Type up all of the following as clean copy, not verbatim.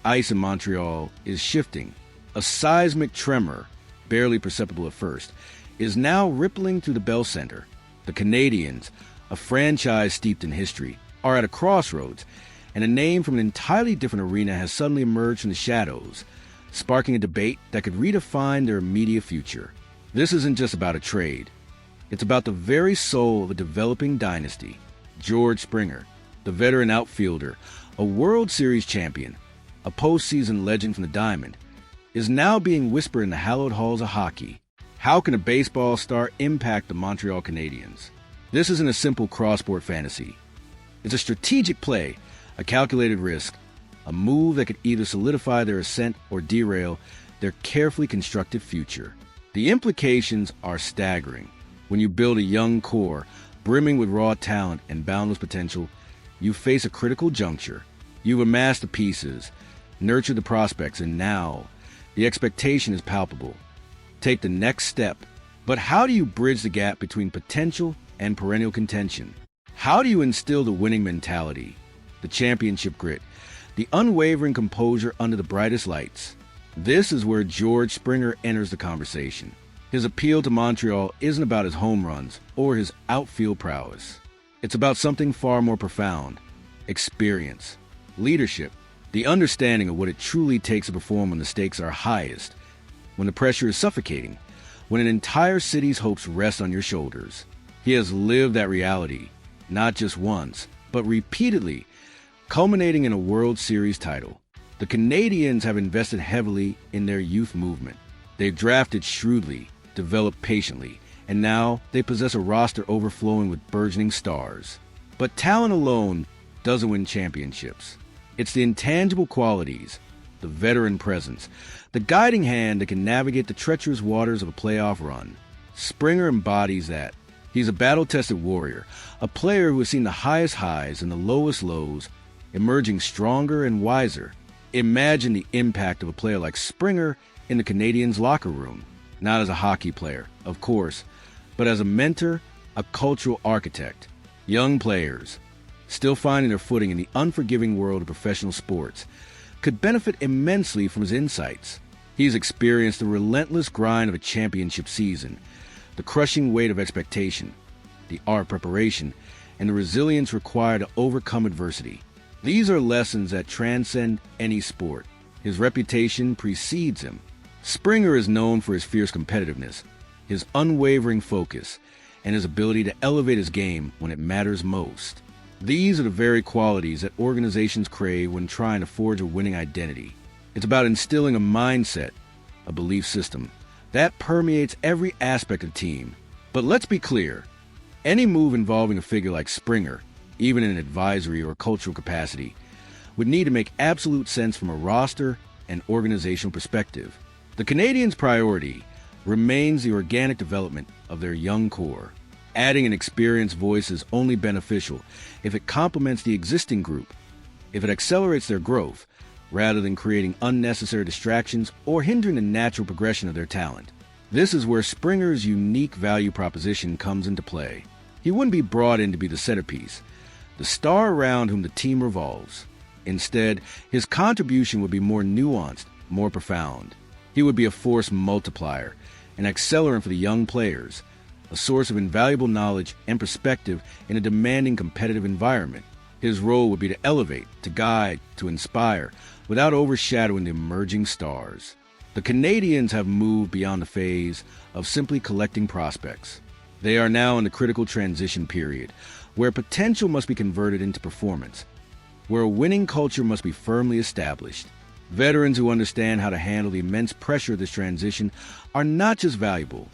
ice in Montreal is shifting. A seismic tremor, barely perceptible at first, is now rippling through the Bell Center. The Canadiens, a franchise steeped in history, are at a crossroads, and a name from an entirely different arena has suddenly emerged from the shadows, sparking a debate that could redefine their immediate future. This isn't just about a trade. It's about the very soul of a developing dynasty. George Springer, the veteran outfielder, a World Series champion, a postseason legend from the Diamond, is now being whispered in the hallowed halls of hockey. How can a baseball star impact the Montreal Canadiens? This isn't a simple cross-sport fantasy. It's a strategic play, a calculated risk, a move that could either solidify their ascent or derail their carefully constructed future. The implications are staggering. When you build a young core, brimming with raw talent and boundless potential, you face a critical juncture. You've amassed the pieces, nurtured the prospects, and now the expectation is palpable. Take the next step. But how do you bridge the gap between potential and perennial contention? How do you instill the winning mentality, the championship grit, the unwavering composure under the brightest lights? This is where George Springer enters the conversation. His appeal to Montreal isn't about his home runs or his outfield prowess. It's about something far more profound: experience, leadership, the understanding of what it truly takes to perform when the stakes are highest, when the pressure is suffocating, when an entire city's hopes rest on your shoulders. He has lived that reality, not just once, but repeatedly, culminating in a World Series title. The Canadiens have invested heavily in their youth movement. They've drafted shrewdly, developed patiently, and now they possess a roster overflowing with burgeoning stars. But talent alone doesn't win championships. It's the intangible qualities, the veteran presence, the guiding hand that can navigate the treacherous waters of a playoff run. Springer embodies that. He's a battle-tested warrior, a player who has seen the highest highs and the lowest lows, emerging stronger and wiser. Imagine the impact of a player like Springer in the Canadiens' locker room, not as a hockey player, of course, but as a mentor, a cultural architect. Young players, still finding their footing in the unforgiving world of professional sports, could benefit immensely from his insights. He's experienced the relentless grind of a championship season, the crushing weight of expectation, the art of preparation, and the resilience required to overcome adversity. These are lessons that transcend any sport. His reputation precedes him. Springer is known for his fierce competitiveness, his unwavering focus, and his ability to elevate his game when it matters most. These are the very qualities that organizations crave when trying to forge a winning identity. It's about instilling a mindset, a belief system, that permeates every aspect of the team. But let's be clear, any move involving a figure like Springer, even in an advisory or cultural capacity, would need to make absolute sense from a roster and organizational perspective. The Canadiens' priority remains the organic development of their young core. Adding an experienced voice is only beneficial if it complements the existing group, if it accelerates their growth, rather than creating unnecessary distractions or hindering the natural progression of their talent. This is where Springer's unique value proposition comes into play. He wouldn't be brought in to be the centerpiece, the star around whom the team revolves. Instead, his contribution would be more nuanced, more profound. He would be a force multiplier, an accelerant for the young players, a source of invaluable knowledge and perspective in a demanding competitive environment. His role would be to elevate, to guide, to inspire, without overshadowing the emerging stars. The Canadiens have moved beyond the phase of simply collecting prospects. They are now in the critical transition period, where potential must be converted into performance, where a winning culture must be firmly established. Veterans who understand how to handle the immense pressure of this transition are not just valuable,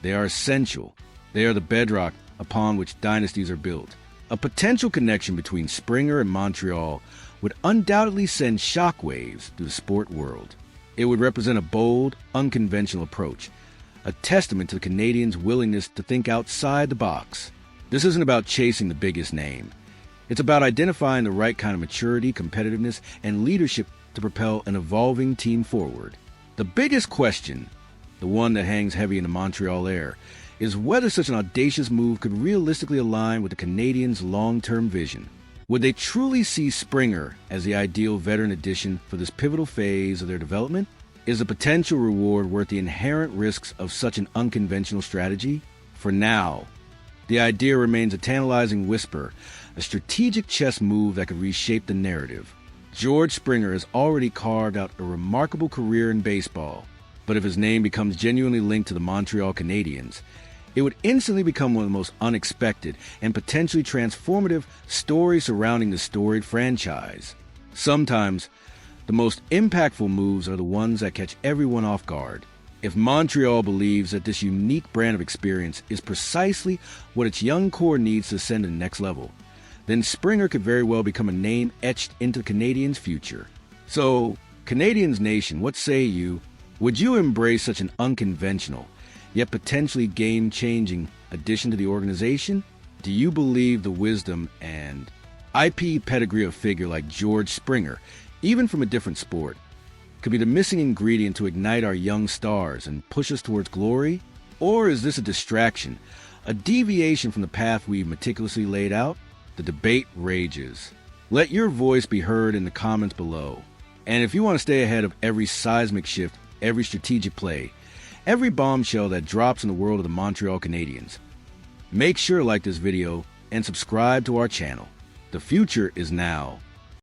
they are essential. They are the bedrock upon which dynasties are built. A potential connection between Springer and Montreal would undoubtedly send shockwaves through the sport world. It would represent a bold, unconventional approach, a testament to the Canadiens' willingness to think outside the box. This isn't about chasing the biggest name. It's about identifying the right kind of maturity, competitiveness, and leadership to propel an evolving team forward. The biggest question, the one that hangs heavy in the Montreal air, is whether such an audacious move could realistically align with the Canadiens' long-term vision. Would they truly see Springer as the ideal veteran addition for this pivotal phase of their development? Is the potential reward worth the inherent risks of such an unconventional strategy? For now, the idea remains a tantalizing whisper, a strategic chess move that could reshape the narrative. George Springer has already carved out a remarkable career in baseball, but if his name becomes genuinely linked to the Montreal Canadiens, it would instantly become one of the most unexpected and potentially transformative stories surrounding the storied franchise. Sometimes, the most impactful moves are the ones that catch everyone off guard. If Montreal believes that this unique brand of experience is precisely what its young core needs to ascend to the next level, then Springer could very well become a name etched into the Canadiens' future. So, Canadiens Nation, what say you? Would you embrace such an unconventional, yet potentially game-changing addition to the organization? Do you believe the wisdom and IP pedigree of a figure like George Springer, even from a different sport, could be the missing ingredient to ignite our young stars and push us towards glory? Or is this a distraction, a deviation from the path we've meticulously laid out? The debate rages. Let your voice be heard in the comments below. And if you want to stay ahead of every seismic shift, every strategic play, every bombshell that drops in the world of the Montreal Canadiens, make sure to like this video and subscribe to our channel. The future is now.